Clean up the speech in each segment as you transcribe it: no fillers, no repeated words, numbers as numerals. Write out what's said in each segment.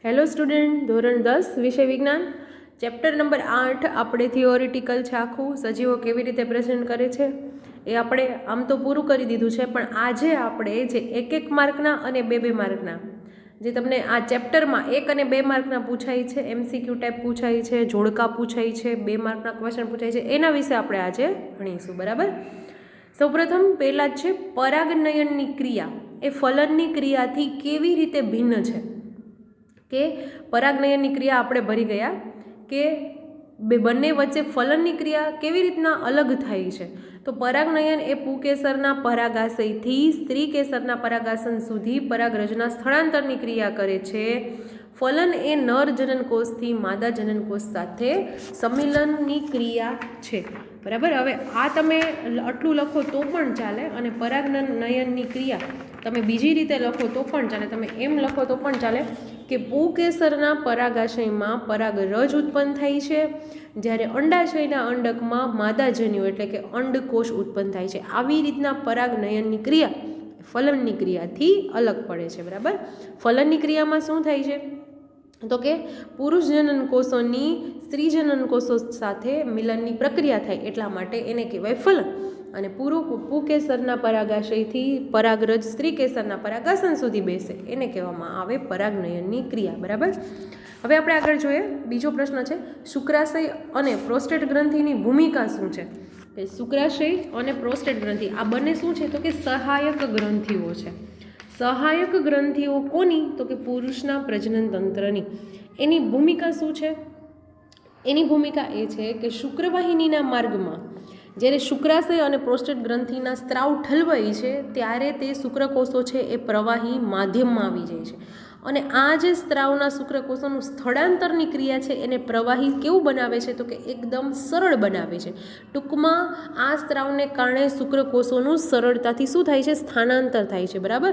Hello student, ધોરણ 10 વિષય વિજ્ઞાન ચેપ્ટર નંબર 8 આપણે થિયોરિટિકલ છે આખું સજીવો કેવી રીતે પ્રેઝન્ટ કરે છે એ આપણે આમ તો પૂરું કરી દીધું છે, પણ આજે આપણે જે એક માર્કના અને બે માર્કના જે તમને આ ચેપ્ટરમાં 1 અને 2 માર્કના પૂછાય છે, MCQ ટાઈપ પૂછાય છે, જોડકા પૂછાય છે, 2 માર્કના ક્વેશ્ચન પૂછાય છે, એના વિશે આપણે આજે ભણીશું. બરાબર. સૌપ્રથમ પહેલાં જ છે પરાગનયનની ક્રિયા એ ફલનની ક્રિયાથી કેવી રીતે ભિન્ન છે. કે પરાગનયનની ક્રિયા આપણે ભરી ગયા કે બંને વચ્ચે ફલનની ક્રિયા કેવી રીતના અલગ થાય છે. તો પરાગનયન એ પુકેસરના પરાગાશયથી સ્ત્રી કેસરના પરાગાસન સુધી પરાગરજના સ્થળાંતરની ક્રિયા કરે છે. ફલન એ નર જનનકોષથી માદા જનનકોષ સાથે સંમિલનની ક્રિયા છે. બરાબર. હવે આ તમે આટલું લખો તો પણ ચાલે, અને પરાગનયનની ક્રિયા તમે બીજી રીતે લખો તો પણ ચાલે, તમે એમ લખો તો પણ ચાલે કે પુકેસરના પરાગાશયમાં પરાગરજ ઉત્પન્ન થાય છે, જ્યારે અંડાશયના અંડકમાં માદાજન્યુ એટલે કે અંડકોષ ઉત્પન્ન થાય છે. આવી રીતના પરાગનયનની ક્રિયા ફલનની ક્રિયાથી અલગ પડે છે. બરાબર. ફલનની ક્રિયામાં શું થાય છે તો કે પુરુષ જનન કોષોની સ્ત્રી જનન કોષો સાથે મિલનની પ્રક્રિયા થાય, એટલા માટે એને કહેવાય ફલન. અને પુકેસરના પરાગાશયથી પરાગરજ સ્ત્રી કેસરના પરાગાસન સુધી બેસે એને કહેવામાં આવે પરાગનયનની ક્રિયા. બરાબર. હવે આપણે આગળ જોઈએ. બીજો પ્રશ્ન છે શુક્રાશય અને પ્રોસ્ટેટ ગ્રંથિની ભૂમિકા શું છે. શુક્રાશય અને પ્રોસ્ટેટ ગ્રંથિ આ બંને શું છે તો કે સહાયક ગ્રંથિઓ છે. સહાયક ગ્રંથિઓ કોની તો કે પુરુષના પ્રજનન તંત્રની. એની ભૂમિકા શું છે? એની ભૂમિકા એ છે કે શુક્રવાહિનીના માર્ગમાં જ્યારે શુક્રાશય અને પ્રોસ્ટેટ ગ્રંથિના સ્ત્રાવ ઠલવાય છે ત્યારે તે શુક્રકોષો છે એ પ્રવાહી માધ્યમમાં આવી જાય છે, અને આ જે સ્ત્રાવના શુક્રકોષોનું સ્થળાંતરની ક્રિયા છે એને પ્રવાહી કેવું બનાવે છે તો કે એકદમ સરળ બનાવે છે. ટૂંકમાં આ સ્ત્રાવને કારણે શુક્રકોષોનું સરળતાથી શું થાય છે? સ્થાનાંતર થાય છે. બરાબર.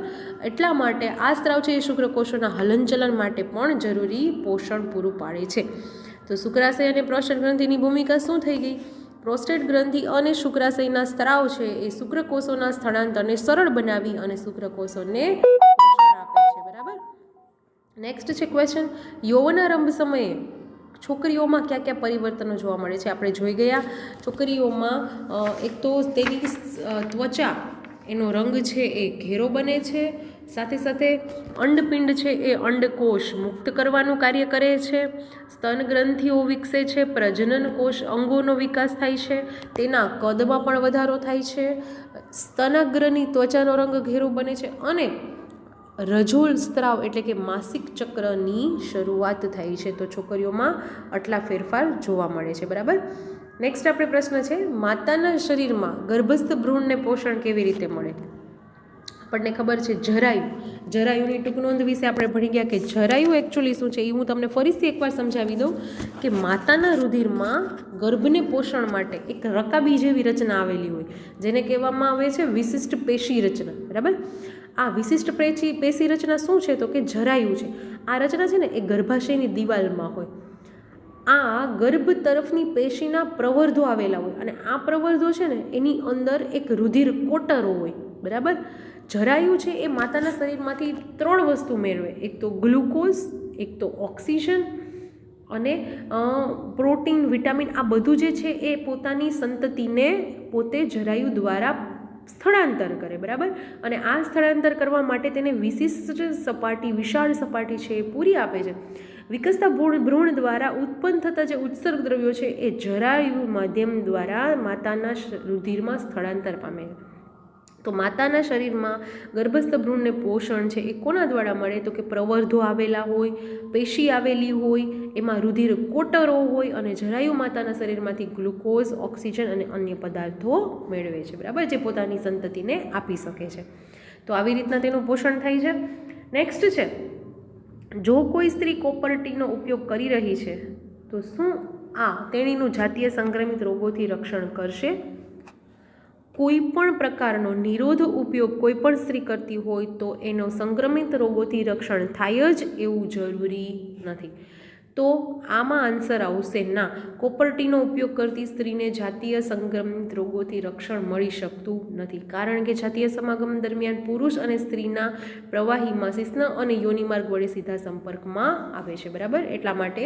એટલા માટે આ સ્ત્રાવ છે એ શુક્રકોષોના હલનચલન માટે પણ જરૂરી પોષણ પૂરું પાડે છે. તો શુક્રાશય અને પ્રોસ્ટેટ ગ્રંથિની ભૂમિકા શું થઈ ગઈ? પ્રોસ્ટેટ ગ્રંથિ અને શુક્રાશયના સ્ત્રાવ છે એ શુક્રકોષોના સ્થળાંતરને સરળ બનાવી અને શુક્રકોષોને પોષણ આપે છે. બરાબર. નેક્સ્ટ છે ક્વેશ્ચન, યૌવનારંભ સમયે છોકરીઓમાં કયા કયા પરિવર્તનો જોવા મળે છે? આપણે જોઈ ગયા. છોકરીઓમાં એક તો તેની ત્વચા એનો રંગ છે એ ઘેરો બને છે, સાથે સાથે અંડપિંડ છે એ અંડકોષ મુક્ત કરવાનું કાર્ય કરે છે, સ્તન ગ્રંથિઓ વિકસે છે, પ્રજનન કોષ અંગોનો વિકાસ થાય છે, તેના કદમાં પણ વધારો થાય છે, સ્તનાગ્રની ત્વચાનો રંગ ઘેરો બને છે, અને રજોલ સ્ત્રાવ એટલે કે માસિક ચક્રની શરૂઆત થાય છે. તો છોકરીઓમાં આટલા ફેરફાર જોવા મળે છે. બરાબર. નેક્સ્ટ આપણે પ્રશ્ન છે માતાના શરીરમાં ગર્ભસ્થ ભ્રૂણને પોષણ કેવી રીતે મળે? આપણને ખબર છે જરાયુની ટૂંક નોંધ વિશે આપણે ભણી ગયા કે જરાયુ એકચ્યુઅલી શું છે એ હું તમને ફરીથી એકવાર સમજાવી દઉં કે માતાના રુધિરમાં ગર્ભને પોષણ માટે એક રકાબી જેવી રચના આવેલી હોય, જેને કહેવામાં આવે છે વિશિષ્ટ પેશી રચના. બરાબર. આ વિશિષ્ટ પેશી રચના શું છે તો કે જરાયુ છે. આ રચના છે ને એ ગર્ભાશયની દિવાલમાં હોય. આ ગર્ભ તરફની પેશીના પ્રવર્ધો આવેલા હોય, અને આ પ્રવર્ધો છે ને એની અંદર એક રુધિર કોટરો હોય. બરાબર. જરાયુ છે એ માતાના શરીરમાંથી 3 વસ્તુ મેળવે, એક તો ગ્લુકોઝ, એક તો ઓક્સિજન અને પ્રોટીન, વિટામિન. આ બધું જે છે એ પોતાની સંતતિને પોતે જરાયુ દ્વારા સ્થળાંતર કરે. બરાબર. અને આ સ્થળાંતર કરવા માટે તેને વિશિષ્ટ સપાટી, વિશાળ સપાટી છે એ પૂરી આપે છે. વિકસતા ભ્રૂણ દ્વારા ઉત્પન્ન થતા જે ઉત્સર્ગ દ્રવ્યો છે એ જરાયુ માધ્યમ દ્વારા માતાના રુધિરમાં સ્થળાંતર પામે છે. તો માતાના શરીરમાં ગર્ભસ્થ ભ્રૂણને પોષણ છે એ કોના દ્વારા મળે તો કે પ્રવર્ધો આવેલા હોય, પેશી આવેલી હોય, એમાં રુધિર કોટરો હોય, અને જરાયુ માતાના શરીરમાંથી ગ્લુકોઝ, ઓક્સિજન અને અન્ય પદાર્થો મેળવે છે. બરાબર. જે પોતાની સંતતિને આપી શકે છે. તો આવી રીતના તેનું પોષણ થાય છે. નેક્સ્ટ છે, જો કોઈ સ્ત્રી કોપરટીનો ઉપયોગ કરી રહી છે તો શું આ તેણીનું જાતીય સંક્રમિત રોગોથી રક્ષણ કરશે? કોઈ પણ પ્રકારનો નિરોધ ઉપયોગ કોઈ પણ સ્ત્રી કરતી હોય તો એનો સંક્રમિત રોગોથી રક્ષણ થાય જ એવું જરૂરી નથી. તો આમાં આન્સર આવશે ના. કોપરટીનો ઉપયોગ કરતી સ્ત્રીને જાતીય સંક્રમિત રોગોથી રક્ષણ મળી શકતું નથી, કારણ કે જાતીય સમાગમ દરમિયાન પુરુષ અને સ્ત્રીના પ્રવાહીમાં શિશ્ન અને યોનિમાર્ગ વડે સીધા સંપર્કમાં આવે છે, બરાબર. એટલા માટે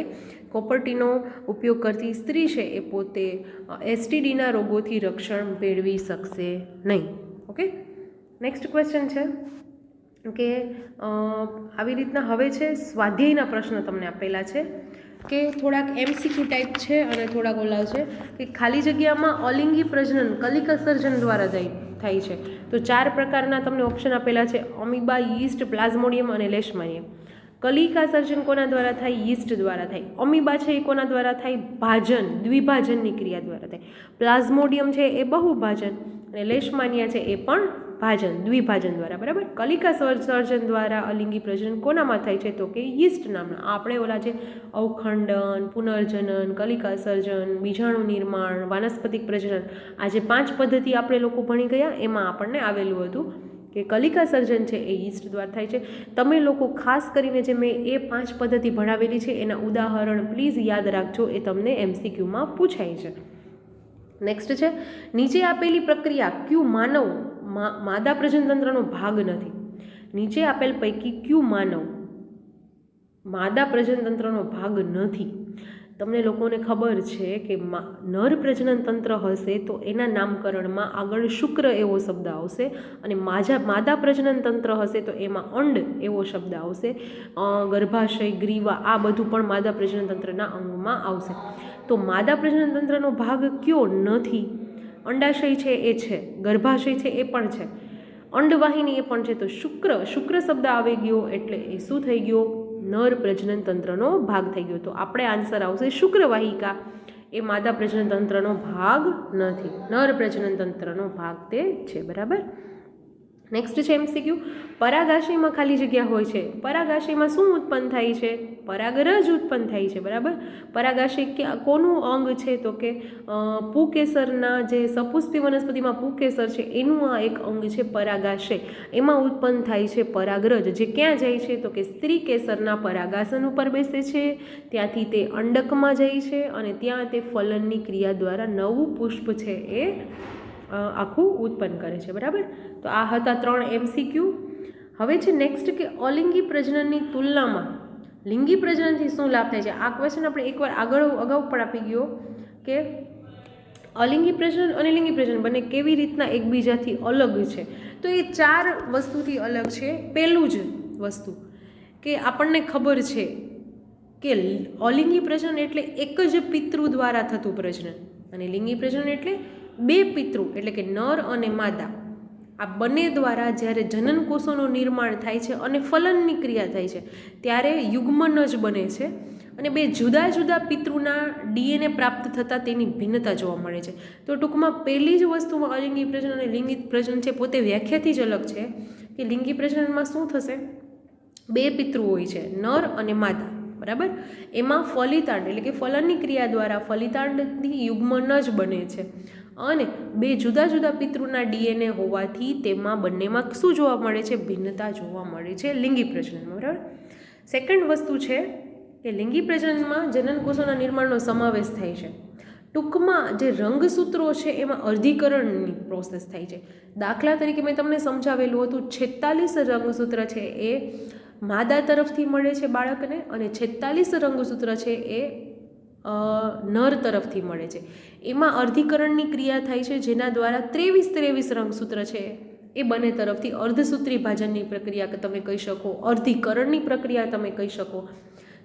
કોપરટીનો ઉપયોગ કરતી સ્ત્રી છે એ પોતે એસટીડીના રોગોથી રક્ષણ મેળવી શકશે નહીં. ઓકે, નેક્સ્ટ ક્વેશ્ચન છે કે આવી રીતના હવે છે સ્વાધ્યાયના પ્રશ્ન તમને આપેલા છે કે થોડાક એમસીક્યુ ટાઈપ છે અને થોડાક ઓલા છે કે ખાલી જગ્યામાં અલિંગી પ્રજનન કલિકા સર્જન દ્વારા થાય છે. તો 4 પ્રકારના તમને ઓપ્શન આપેલા છે: અમીબા, યીસ્ટ, પ્લાઝ્મોડિયમ અને લેશમાનિયમ. કલિકા સર્જન કોના દ્વારા થાય? યીસ્ટ દ્વારા થાય. અમીબા છે એ કોના દ્વારા થાય? ભાજન, દ્વિભાજનની ક્રિયા દ્વારા થાય. પ્લાઝ્મોડિયમ છે એ બહુભાજન અને લેશમાનિયા છે એ પણ ભાજન, દ્વિભાજન દ્વારા, બરાબર. કલિકા સર્જન દ્વારા અલિંગી પ્રજનન કોનામાં થાય છે? તો કે યીસ્ટ નામના. આપણે ઓલા જે અવખંડન, પુનર્જનન, કલિકા સર્જન, બીજાણુ નિર્માણ, વાનસ્પતિક પ્રજનન, આ જે 5 પદ્ધતિ આપણે લોકો ભણી ગયા એમાં આપણને આવેલું હતું કે કલિકા સર્જન છે એ યીસ્ટ દ્વારા થાય છે. તમે લોકો ખાસ કરીને જે મેં એ 5 પદ્ધતિ ભણાવેલી છે એના ઉદાહરણ પ્લીઝ યાદ રાખજો, એ તમને એમસીક્યુમાં પૂછાય છે. નેક્સ્ટ છે નીચે આપેલી પ્રક્રિયા ક્યુ માનવ માદા પ્રજનતંત્રનો ભાગ નથી. નીચે આપેલ પૈકી ક્યુ માનવ માદા પ્રજનતંત્રનો ભાગ નથી? તમને લોકોને ખબર છે કે નર પ્રજનન તંત્ર હશે તો એના નામકરણમાં આગળ શુક્ર એવો શબ્દ આવશે, અને માદા પ્રજનન તંત્ર હશે તો એમાં અંડ એવો શબ્દ આવશે. ગર્ભાશય, ગ્રીવા આ બધું પણ માદા પ્રજનન તંત્રના અંગમાં આવશે. તો માદા પ્રજનન તંત્રનો ભાગ કયો નથી? અંડાશય છે એ છે, ગર્ભાશય છે એ પણ છે, અંડવાહિની એ પણ છે. તો શુક્ર શબ્દ આવી ગયો એટલે એ શું થઈ ગયો? નર પ્રજનન તંત્રનો ભાગ થઈ ગયો. તો આપણે આન્સર આવશે શુક્રવાહિકા એ માદા પ્રજનન તંત્રનો ભાગ નથી, નર પ્રજનન તંત્રનો ભાગ તે છે, બરાબર. નેક્સ્ટ છે એમસીક્યુ પરાગાશયમાં ખાલી જગ્યા હોય છે. પરાગાશયમાં શું ઉત્પન્ન થાય છે? પરાગરજ ઉત્પન્ન થાય છે, બરાબર. પરાગાશય કોનું અંગ છે? તો કે પુકેસરના જે સપુષ્પી વનસ્પતિમાં પુકેસર છે એનું આ એક અંગ છે પરાગાશય. એમાં ઉત્પન્ન થાય છે પરાગરજ, જે ક્યાં જાય છે? તો કે સ્ત્રી કેસરના પરાગાસન ઉપર બેસે છે, ત્યાંથી તે અંડકમાં જાય છે અને ત્યાં તે ફલનની ક્રિયા દ્વારા નવું પુષ્પ છે એ આખું ઉત્પન્ન કરે છે, બરાબર. તો આ હતા 3 એમસીક્યુ. હવે છે નેક્સ્ટ કે અલિંગી પ્રજનનની તુલનામાં લિંગી પ્રજનનથી શું લાભ થાય છે? આ ક્વેશ્ચન આપણે એકવાર અગાઉ પણ આપી ગયો કે અલિંગી પ્રજનન અને લિંગી પ્રજનન બંને કેવી રીતના એકબીજાથી અલગ છે. તો એ 4 વસ્તુથી અલગ છે. પહેલું જ વસ્તુ કે આપણને ખબર છે કે અલિંગી પ્રજનન એટલે એક જ પિતૃ દ્વારા થતું પ્રજનન, અને લિંગી પ્રજનન એટલે 2 પિતૃ એટલે કે નર અને માદા આ બંને દ્વારા જ્યારે જનનકોષોનું નિર્માણ થાય છે અને ફલનની ક્રિયા થાય છે ત્યારે યુગ્મનજ બને છે, અને 2 જુદા જુદા પિતૃના ડીએનએ પ્રાપ્ત થતાં તેની ભિન્નતા જોવા મળે છે. તો ટૂંકમાં પહેલી જ વસ્તુમાં અલિંગી પ્રજનન અને લિંગી પ્રજનન છે પોતે વ્યાખ્યાથી જ અલગ છે કે લિંગી પ્રજનનમાં શું થશે? 2 પિતૃ હોય છે, નર અને માદા, બરાબર. એમાં ફલિતાંડ એટલે કે ફલનની ક્રિયા દ્વારા ફલિતાંડની યુગ્મનજ બને છે, અને 2 જુદા જુદા પિતૃના ડીએનએ હોવાથી તેમાં બંનેમાં શું જોવા મળે છે? ભિન્નતા જોવા મળે છે લિંગી પ્રજનનમાં, બરાબર. સેકન્ડ વસ્તુ છે કે લિંગી પ્રજનનમાં જનનકોષોના નિર્માણનો સમાવેશ થાય છે. ટૂંકમાં જે રંગસૂત્રો છે એમાં અર્ધીકરણની પ્રોસેસ થાય છે. દાખલા તરીકે મેં તમને સમજાવેલું હતું 46 રંગસૂત્ર છે એ માદા તરફથી મળે છે બાળકને, અને 46 રંગસૂત્ર છે એ નર તરફથી મળે છે. એમાં અર્ધીકરણની ક્રિયા થાય છે જેના દ્વારા 23 રંગસૂત્ર છે એ બંને તરફથી અર્ધસૂત્રી ભાજનની પ્રક્રિયા તમે કહી શકો, અર્ધીકરણની પ્રક્રિયા તમે કહી શકો.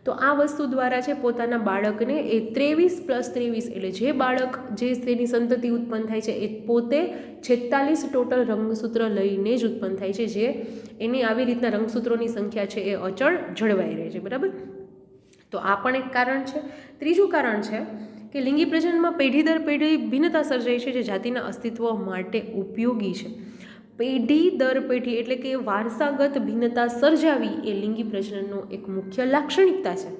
તો આ વસ્તુ દ્વારા છે પોતાના બાળકને એ 23 + 23 એટલે જે બાળક જે તેની સંતતિ ઉત્પન્ન થાય છે એ પોતે 46 ટોટલ રંગસૂત્ર લઈને જ ઉત્પન્ન થાય છે, જે એની આવી રીતના રંગસૂત્રોની સંખ્યા છે એ અચળ જળવાઈ રહે છે, બરાબર. તો આ પણ એક કારણ છે. ત્રીજું કારણ છે કે લિંગી પ્રજનનમાં પેઢી દર પેઢી ભિન્નતા સર્જાય છે જે જાતિના અસ્તિત્વ માટે ઉપયોગી છે. પેઢી દર પેઢી એટલે કે વારસાગત ભિન્નતા સર્જાવી એ લિંગી પ્રજનનનો એક મુખ્ય લાક્ષણિકતા છે.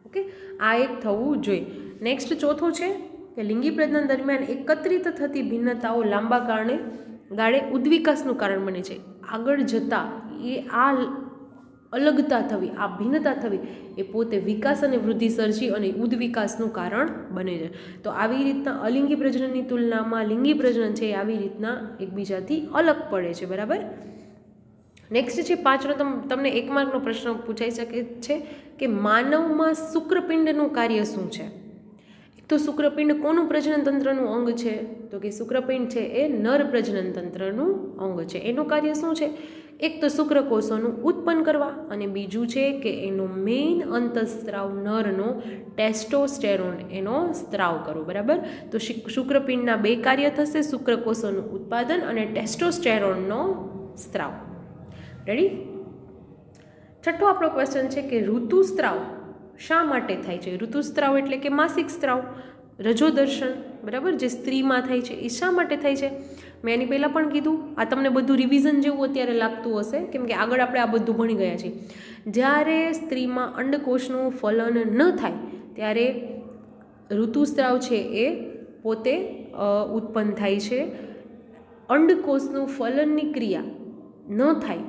ઓકે, આ એક થવું જોઈએ. નેક્સ્ટ ચોથું છે કે લિંગી પ્રજનન દરમિયાન એકત્રિત થતી ભિન્નતાઓ લાંબા ગાળે ઉદ્વિકાસનું કારણ બને છે. આગળ જતાં એ આ અલગતા થવી, આ ભિન્નતા થવી એ પોતે વિકાસ અને વૃદ્ધિ સર્જી અને ઉદ્વિકાસનું કારણ બને છે. તો આવી રીતના અલિંગી પ્રજનનની તુલનામાં લિંગી પ્રજનન છે એ આવી રીતના એકબીજાથી અલગ પડે છે. બરાબર. નેક્સ્ટ છે 5નો, તમને 1 માર્કનો પ્રશ્ન પૂછાઈ શકે છે કે માનવમાં શુક્રપિંડનું કાર્ય શું છે. તો શુક્રપિંડ કોનું પ્રજનન તંત્રનું અંગ છે? તો કે શુક્રપિંડ છે એ નર પ્રજનન તંત્રનું અંગ છે. એનું કાર્ય શું છે? એક તો શુક્રકોષોનું ઉત્પન્ન કરવા, અને બીજું છે કે એનો મેઇન અંતઃસ્ત્રાવ નરનો ટેસ્ટોસ્ટેરોન એનો સ્ત્રાવ કરવો. બરાબર. તો શુક્રપિંડના 2 કાર્ય થશે, શુક્રકોષોનું ઉત્પાદન અને ટેસ્ટોસ્ટેરોનનો સ્ત્રાવ. રેડી. 6થો આપણો ક્વેશ્ચન છે કે ઋતુસ્ત્રાવ શા માટે થાય છે? ઋતુસ્ત્રાવ એટલે કે માસિક સ્ત્રાવ, રજોદર્શન, બરાબર, જે સ્ત્રીમાં થાય છે એ શા માટે થાય છે? મેં એની પહેલાં પણ કીધું. આ તમને બધું રિવિઝન જેવું અત્યારે લાગતું હશે, કેમ કે આગળ આપણે આ બધું ભણી ગયા છીએ. જ્યારે સ્ત્રીમાં અંડકોષનું ફલન ન થાય ત્યારે ઋતુસ્ત્રાવ છે એ પોતે ઉત્પન્ન થાય છે. અંડકોષનું ફલનની ક્રિયા ન થાય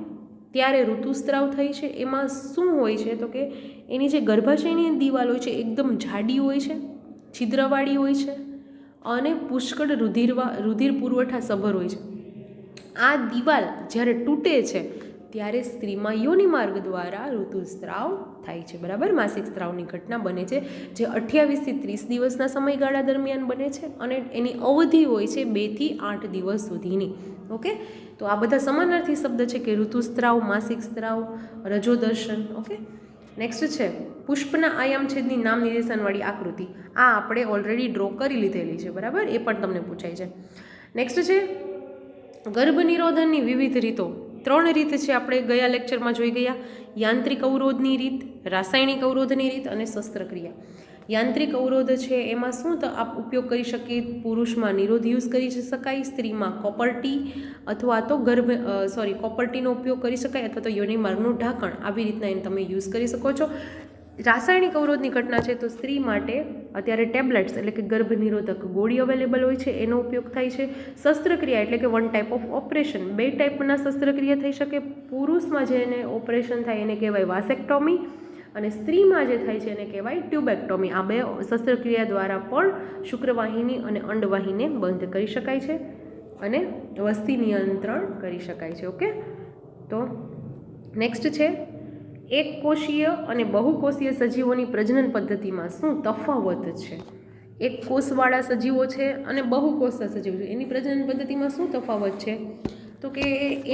ત્યારે ઋતુસ્ત્રાવ થાય છે. એમાં શું હોય છે? તો કે એની જે ગર્ભાશયની દિવાલ હોય છે એકદમ જાડી હોય છે, છિદ્રવાળી હોય છે, અને પુષ્કળ રુધિર પુરવઠા સભર હોય છે. આ દિવાલ જ્યારે તૂટે છે ત્યારે સ્ત્રીમાં યોનિમાર્ગ દ્વારા ઋતુસ્ત્રાવ થાય છે. બરાબર. માસિક સ્ત્રાવની ઘટના બને છે, જે 28 થી 30 દિવસના સમયગાળા દરમિયાન બને છે, અને એની અવધિ હોય છે 2 થી 8 દિવસ સુધીની. ઓકે. તો આ બધા સમાનાર્થી શબ્દ છે કે ઋતુસ્ત્રાવ, માસિક સ્ત્રાવ, રજોદર્શન. ઓકે. નેક્સ્ટ છે પુષ્પના આયામછેદની નામ નિર્દેશનવાળી આકૃતિ. આ આપણે ઓલરેડી ડ્રો કરી લીધેલી છે. બરાબર. એ પણ તમને પૂછાય છે. નેક્સ્ટ છે ગર્ભ નિરોધનની વિવિધ રીતો. 3 રીત છે, આપણે ગયા લેક્ચરમાં જોઈ ગયા. યાંત્રિક અવરોધની રીત, રાસાયણિક અવરોધની રીત અને શસ્ત્રક્રિયા. યાંત્રિક અવરોધ છે એમાં શું ઉપયોગ કરી શકીએ? પુરુષમાં નિરોધ યુઝ કરી શકાય, સ્ત્રીમાં કોપરટી અથવા તો કોપરટીનો ઉપયોગ કરી શકાય, અથવા તો યોનિમાર્ગનું ઢાંકણ. આવી રીતના એને તમે યુઝ કરી શકો છો. રાસાયણિક અવરોધની ઘટના છે તો સ્ત્રી માટે અત્યારે ટેબ્લેટ્સ એટલે કે ગર્ભ નિરોધક ગોળી અવેલેબલ હોય છે, એનો ઉપયોગ થાય છે. શસ્ત્રક્રિયા એટલે કે 1 ટાઈપ ઓફ ઓપરેશન, 2 ટાઈપના શસ્ત્રક્રિયા થઈ શકે. પુરુષમાં જેને ઓપરેશન થાય એને કહેવાય વાસેક્ટોમી, અને સ્ત્રીમાં જે થાય છે એને કહેવાય ટ્યુબેક્ટોમી. આ 2 શસ્ત્રક્રિયા દ્વારા પણ શુક્રવાહિની અને અંડવાહિને બંધ કરી શકાય છે અને વસ્તી નિયંત્રણ કરી શકાય છે. ઓકે. તો નેક્સ્ટ છે એક કોષીય અને બહુકોષીય સજીવોની પ્રજનન પદ્ધતિમાં શું તફાવત છે? એક કોષવાળા સજીવો છે અને બહુકોષ સજીવો છે, એની પ્રજનન પદ્ધતિમાં શું તફાવત છે? તો કે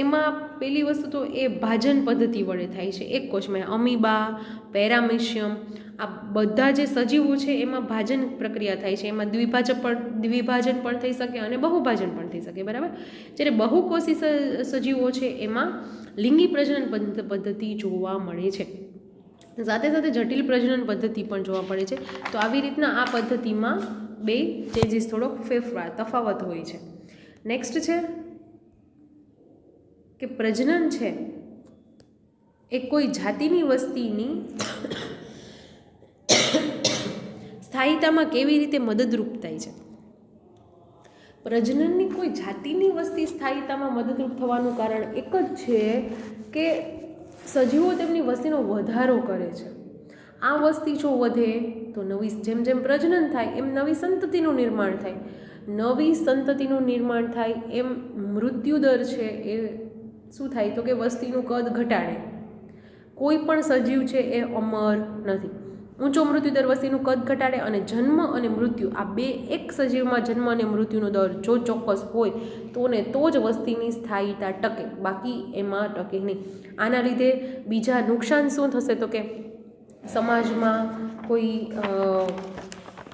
એમાં પહેલી વસ્તુ તો એ ભાજન પદ્ધતિ વડે થાય છે. એક કોષમાં અમીબા, પેરામિશિયમ, આ બધા જે સજીવો છે એમાં ભાજન પ્રક્રિયા થાય છે. એમાં દ્વિભાજન પણ થઈ શકે અને બહુભાજન પણ થઈ શકે. બરાબર. જ્યારે બહુકોષી સજીવો છે એમાં લિંગી પ્રજનન પદ્ધતિ જોવા મળે છે, સાથે સાથે જટિલ પ્રજનન પદ્ધતિ પણ જોવા મળે છે. તો આવી રીતના આ પદ્ધતિમાં 2 ચેન્જીસ, થોડોક તફાવત હોય છે. નેક્સ્ટ છે કે પ્રજનન છે એ કોઈ જાતિની વસ્તીની સ્થાયીતામાં કેવી રીતે મદદરૂપ થાય છે? પ્રજનનની કોઈ જાતિની વસ્તી સ્થાયીતામાં મદદરૂપ થવાનું કારણ એક જ છે કે સજીવો તેમની વસ્તીનો વધારો કરે છે. આ વસ્તી જો વધે તો જેમ જેમ પ્રજનન થાય એમ નવી સંતતિનું નિર્માણ થાય. નવી સંતતિનું નિર્માણ થાય એમ મૃત્યુદર છે એ શું થાય? તો કે વસ્તીનું કદ ઘટાડે. કોઈ પણ સજીવ છે એ અમર નથી. ઊંચો મૃત્યુદર વસ્તીનું કદ ઘટાડે, અને જન્મ અને મૃત્યુ આ 2 એક સજીવમાં જન્મ અને મૃત્યુનો દર જો ચોક્કસ હોય તો જ વસ્તીની સ્થાયીતા ટકે, બાકી એમાં ટકે નહીં. આના લીધે બીજા નુકસાન શું થશે? તો કે સમાજમાં કોઈ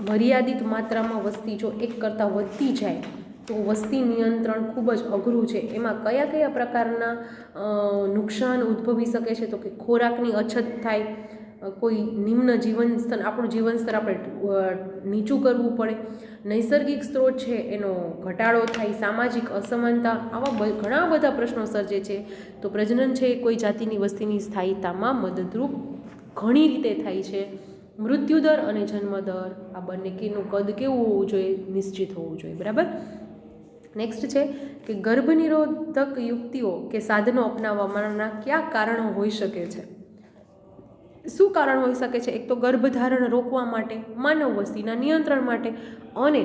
મર્યાદિત માત્રામાં વસ્તી જો એક કરતાં વધતી જાય તો વસ્તી નિયંત્રણ ખૂબ જ અઘરું છે. એમાં કયા કયા પ્રકારના નુકસાન ઉદ્ભવી શકે છે? તો કે ખોરાકની અછત થાય, કોઈ નિમ્ન જીવન સ્તર, આપણું જીવન સ્તર આપણે નીચું કરવું પડે, નૈસર્ગિક સ્ત્રોત છે એનો ઘટાડો થાય, સામાજિક અસમાનતા, આવા ઘણા બધા પ્રશ્નો સર્જે છે. તો પ્રજનન છે એ કોઈ જાતિની વસ્તીની સ્થાયીતામાં મદદરૂપ ઘણી રીતે થાય છે. મૃત્યુદર અને જન્મદર આ બંને કેનું કદ કેવું હોવું જોઈએ? નિશ્ચિત હોવું જોઈએ. બરાબર. નેક્સ્ટ છે કે ગર્ભ નિરોધક યુક્તિઓ કે સાધનો અપનાવવાના કયા કારણો હોઈ શકે છે? શું કારણ હોઈ શકે છે? એક તો ગર્ભધારણ રોકવા માટે, માનવ વસ્તીના નિયંત્રણ માટે અને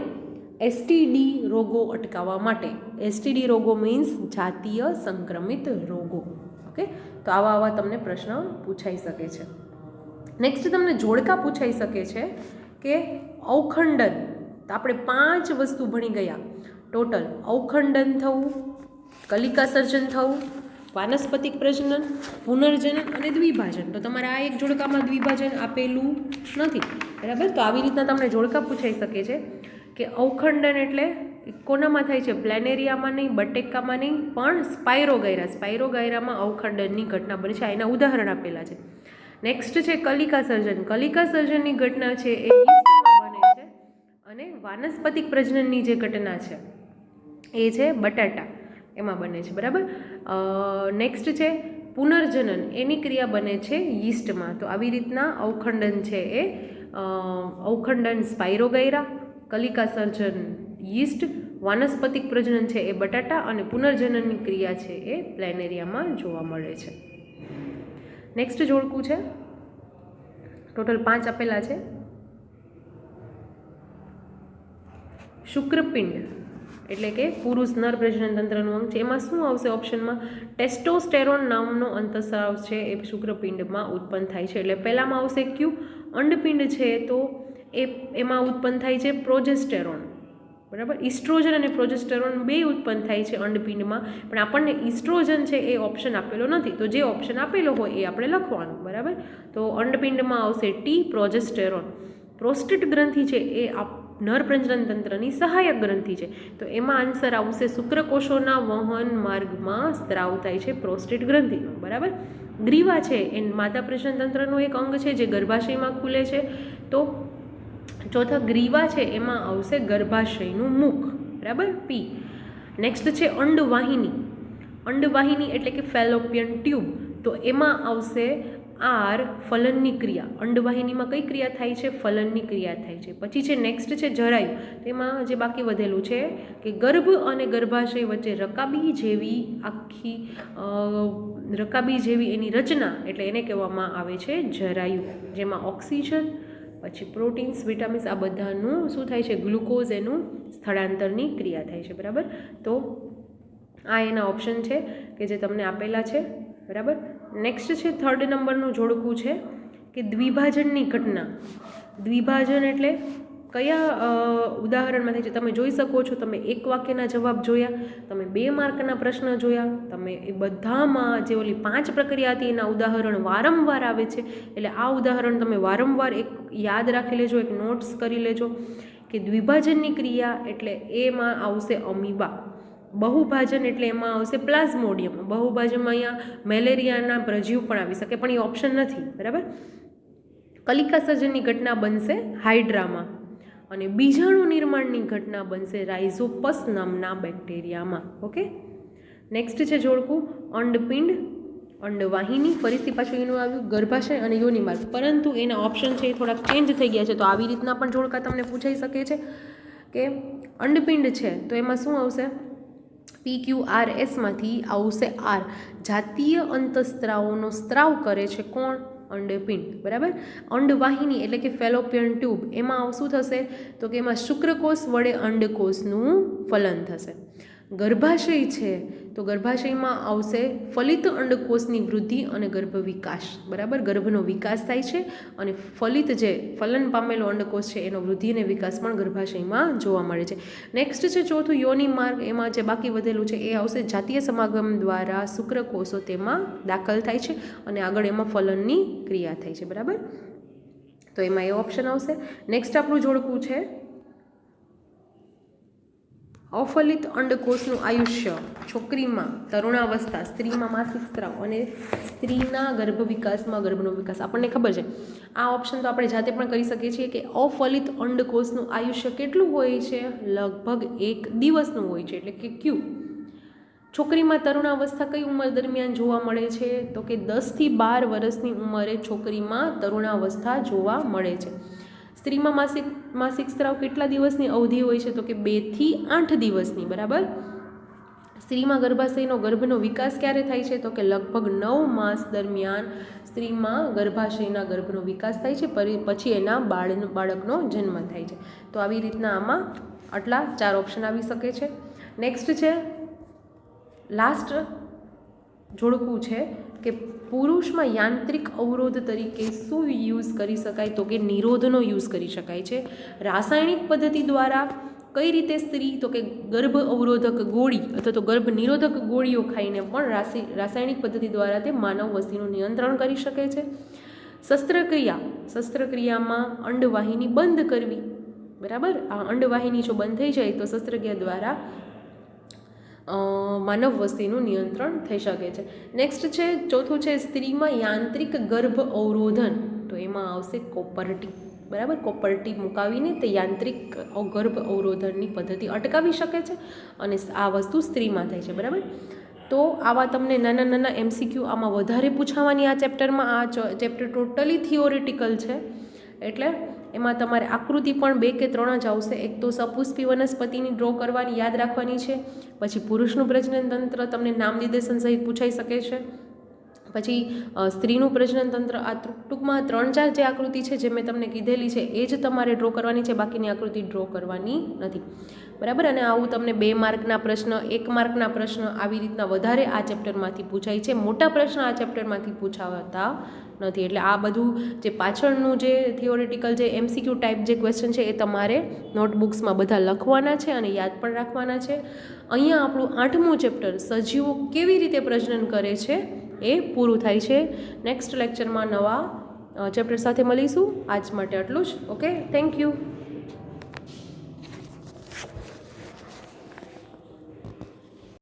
એસટીડી રોગો અટકાવવા માટે. એસટીડી રોગો મીન્સ જાતીય સંક્રમિત રોગો. ઓકે, તો આવા તમને પ્રશ્ન પૂછાઈ શકે છે. નેક્સ્ટ તમને જોડકા પૂછાઈ શકે છે કે અવખંડન. તો આપણે 5 વસ્તુ ભણી ગયા ટોટલ. અવખંડન થવું, કલિકા સર્જન થવું, વાનસ્પતિક પ્રજનન, પુનર્જનન અને દ્વિભાજન. તો તમારે આ એક જોડકામાં દ્વિભાજન આપેલું નથી, બરાબર. તો આવી રીતના તમને જોડકા પૂછાઈ શકે છે કે અવખંડન એટલે કોનામાં થાય છે? પ્લેનેરિયામાં નહીં, બટેકામાં નહીં, પણ સ્પાયરોગાયરા. સ્પાયરોગાયરામાં અવખંડનની ઘટના બને છે. આ એના ઉદાહરણ આપેલા છે. નેક્સ્ટ છે કલિકા સર્જન. કલિકા સર્જનની ઘટના છે એ યીસ્ટમાં બને છે. અને વાનસ્પતિક પ્રજનનની જે ઘટના છે એ છે બટાટા, એમાં બને છે, બરાબર. નેક્સ્ટ છે પુનર્જનન. એની ક્રિયા બને છે યીસ્ટમાં. તો આવી રીતના અવખંડન છે એ અવખંડન સ્પાયરોગાયરા, કલિકા સર્જન યીસ્ટ, વાનસ્પતિક પ્રજનન છે એ બટાટા અને પુનર્જનનની ક્રિયા છે એ પ્લેનેરિયામાં જોવા મળે છે. નેક્સ્ટ જોડકું છે, ટોટલ 5 આપેલા છે. શુક્રપિંડ એટલે કે પુરુષ નર પ્રજનન તંત્રનું અંગ છે. એમાં શું આવશે ઓપ્શનમાં? ટેસ્ટોસ્ટેરોન નામનો અંતઃસ્રાવ છે એ શુક્રપિંડમાં ઉત્પન્ન થાય છે. એટલે પહેલામાં આવશે ક્યુ. અંડપિંડ છે તો એમાં ઉત્પન્ન થાય છે પ્રોજેસ્ટેરોન, બરાબર. ઇસ્ટ્રોજન અને પ્રોજેસ્ટેરોન બે ઉત્પન્ન થાય છે અંડપિંડમાં, પણ આપણને ઇસ્ટ્રોજન છે એ ઓપ્શન આપેલો નથી. તો જે ઓપ્શન આપેલો હોય એ આપણે લખવાનું, બરાબર. તો અંડપિંડમાં આવશે ટી, પ્રોજેસ્ટેરોન. પ્રોસ્ટેટ ગ્રંથિ છે એ નર પ્રજનન તંત્રની સહાયક ગ્રંથિ છે. તો એમાં આન્સર આવશે શુક્રકોષોના વહન માર્ગમાં સ્ત્રાવ થાય છે પ્રોસ્ટેટ ગ્રંથિનો, બરાબર. ગ્રીવા છે એ માતા પ્રજનન તંત્રનું એક અંગ છે જે ગર્ભાશયમાં ખુલે છે. તો ચોથા ગ્રીવા છે એમાં આવશે ગર્ભાશયનું મુખ, બરાબર, પી. નેક્સ્ટ છે અંડવાહિની. અંડવાહિની એટલે કે ફેલોપિયન ટ્યુબ. તો એમાં આવશે આર, ફલનની ક્રિયા. અંડવાહિનીમાં કઈ ક્રિયા થાય છે? ફલનની ક્રિયા થાય છે. પછી છે નેક્સ્ટ છે જરાયુ. તેમાં જે બાકી વધેલું છે કે ગર્ભ અને ગર્ભાશય વચ્ચે રકાબી જેવી એની રચના, એટલે એને કહેવામાં આવે છે જરાયુ, જેમાં ઓક્સિજન, પછી પ્રોટીન્સ, વિટામિન્સ, આ બધાનું શું થાય છે? ગ્લુકોઝ એનું સ્થળાંતરની ક્રિયા થાય છે, બરાબર. તો આ એના ઓપ્શન છે કે જે તમને આપેલા છે, બરાબર. નેક્સ્ટ છે 3rd નંબરનું જોડકું છે કે દ્વિભાજનની ઘટના. દ્વિભાજન એટલે કયા ઉદાહરણમાં થાય છે? તમે જોઈ શકો છો, તમે 1 વાક્યના જવાબ જોયા, તમે 2 માર્કના પ્રશ્ન જોયા, તમે એ બધામાં જે ઓલી 5 પ્રક્રિયા હતી એના ઉદાહરણ વારંવાર આવે છે. એટલે આ ઉદાહરણ તમે વારંવાર એક યાદ રાખી લેજો, એક નોટ્સ કરી લેજો કે દ્વિભાજનની ક્રિયા એટલે એમાં આવશે અમીબા. બહુભાજન એટલે એમાં આવશે પ્લાઝ્મોડિયમ. બહુભાજનમાં અહીંયા મેલેરિયાના પ્રજીવ પણ આવી શકે, પણ એ ઓપ્શન નથી, બરાબર. કલિકા સર્જનની ઘટના બનશે હાઇડ્રામાં અને બીજાણુ નિર્માણની ઘટના બનશે રાઇઝોપસ નામના બેક્ટેરિયામાં. ઓકે, નેક્સ્ટ છે જોડકું અંડપિંડ, અંડવાહિની. ફરીથી પાછું એનું આવ્યું ગર્ભાશય અને યોનિમાર્ગ, પરંતુ એના ઓપ્શન છે એ થોડાક ચેન્જ થઈ ગયા છે. તો આવી રીતના પણ જોડકા તમને પૂછાઈ શકે છે કે અંડપિંડ છે તો એમાં શું આવશે? PQRSમાંથી આવશે આર. જાતીય અંતઃસ્ત્રાવોનો સ્ત્રાવ કરે છે કોણ? અંડપિંડ, બરાબર. અંડવાહિની એટલે કે ફેલોપિયન ટ્યુબ, એમાં શું થશે? તો કે એમાં શુક્રકોષ વડે અંડકોષનું ફલન થશે. ગર્ભાશય છે તો ગર્ભાશયમાં આવશે ફલિત અંડકોષની વૃદ્ધિ અને ગર્ભ વિકાસ, બરાબર. ગર્ભનો વિકાસ થાય છે અને ફલિત જે ફલન પામેલો અંડકોષ છે એનો વૃદ્ધિ અને વિકાસ પણ ગર્ભાશયમાં જોવા મળે છે. નેક્સ્ટ છે ચોથું યોની માર્ગ. એમાં જે બાકી વધેલું છે એ આવશે જાતીય સમાગમ દ્વારા શુક્રકોષો તેમાં દાખલ થાય છે અને આગળ એમાં ફલનની ક્રિયા થાય છે, બરાબર. તો એમાં એ ઓપ્શન આવશે. નેક્સ્ટ આપણું જોડકું છે અફલિત અંડકોષનું આયુષ્ય. છોકરીમાં તરુણાવસ્થા, સ્ત્રીમાં માસિક સ્ત્રાવ અને સ્ત્રીના ગર્ભ વિકાસમાં ગર્ભનો વિકાસ. આપણને ખબર છે આ ઓપ્શન તો આપણે જાતે પણ કરી શકીએ છીએ કે અફલિત અંડકોષનું આયુષ્ય કેટલું હોય છે? લગભગ 1 દિવસનું હોય છે, એટલે કે ક્યુ. છોકરીમાં તરુણાવસ્થા કઈ ઉંમર દરમિયાન જોવા મળે છે? તો કે 10 થી 12 વર્ષની ઉંમરે છોકરીમાં તરુણાવસ્થા જોવા મળે છે. સ્ત્રીમાં માસિક સ્ત્રાવ કેટલા દિવસની અવધિ હોય છે? તો કે 2 થી 8 દિવસની, બરાબર. સ્ત્રીમાં ગર્ભાશયનો ગર્ભનો વિકાસ ક્યારે થાય છે? તો કે લગભગ 9 માસ દરમિયાન સ્ત્રીમાં ગર્ભાશયના ગર્ભનો વિકાસ થાય છે, પછી એના બાળકનો જન્મ થાય છે. તો આવી રીતના આમાં આટલા 4 ઓપ્શન આવી શકે છે. નેક્સ્ટ છે લાસ્ટ જોડકું છે કે પુરુષમાં યાંત્રિક અવરોધ તરીકે શું યુઝ કરી શકાય, તો કે નિરોધનો યુઝ કરી શકાય છે. રાસાયણિક પદ્ધતિ દ્વારા કઈ રીતે સ્ત્રી, તો કે ગર્ભ અવરોધક ગોળી અથવા તો ગર્ભ નિરોધક ગોળીઓ ખાઈને પણ રાસાયણિક પદ્ધતિ દ્વારા તે માનવ વસ્તીનું નિયંત્રણ કરી શકે છે. શસ્ત્રક્રિયામાં અંડવાહિની બંધ કરવી, બરાબર. આ અંડવાહિની જો બંધ થઈ જાય તો શસ્ત્રક્રિયા દ્વારા માનવ વસ્તીનું નિયંત્રણ થઈ શકે છે. નેક્સ્ટ છે ચોથું છે સ્ત્રીમાં યાંત્રિક ગર્ભ અવરોધન, તો એમાં આવશે કોપરટી, બરાબર. કોપરટી મુકાવીને તે યાંત્રિક ગર્ભ અવરોધનની પદ્ધતિ અટકાવી શકે છે અને આ વસ્તુ સ્ત્રીમાં થાય છે, બરાબર. તો આવા તમને નાના નાના MCQ આમાં વધારે પૂછાવાની આ ચેપ્ટરમાં. આ ચેપ્ટર ટોટલી થિયોરિટિકલ છે, એટલે એમાં તમારે આકૃતિ પણ 2 કે 3 જ આવશે. એક તો સપુષ્પી વનસ્પતિની ડ્રો કરવાની, યાદ રાખવાની છે. પછી પુરુષનું પ્રજનન તંત્ર તમને નામ નિર્દેશન સહિત પૂછાઈ શકે છે. પછી સ્ત્રીનું પ્રજનન તંત્ર. આ ટૂંકમાં 3-4 જે આકૃતિ છે જે મેં તમને કીધેલી છે એ જ તમારે ડ્રો કરવાની છે, બાકીની આકૃતિ ડ્રો કરવાની નથી, બરાબર. અને આવું તમને 2 માર્કના પ્રશ્ન, 1 માર્કના પ્રશ્ન આવી રીતના વધારે આ ચેપ્ટરમાંથી પૂછાય છે. મોટા પ્રશ્ન આ ચેપ્ટરમાંથી પૂછાતા નથી. એટલે આ બધું જે પાછળનું જે થિયોરિટિકલ જે MCQ ટાઈપ જે ક્વેશ્ચન છે એ તમારે નોટબુક્સમાં બધા લખવાના છે અને યાદ પણ રાખવાના છે. અહીંયા આપણું 8મું ચેપ્ટર સજીવો કેવી રીતે પ્રજનન કરે છે એ પૂરું થાય છે. નેક્સ્ટ લેક્ચરમાં નવા ચેપ્ટર સાથે મળીશું. આજ માટે આટલું જ. Okay, thank you.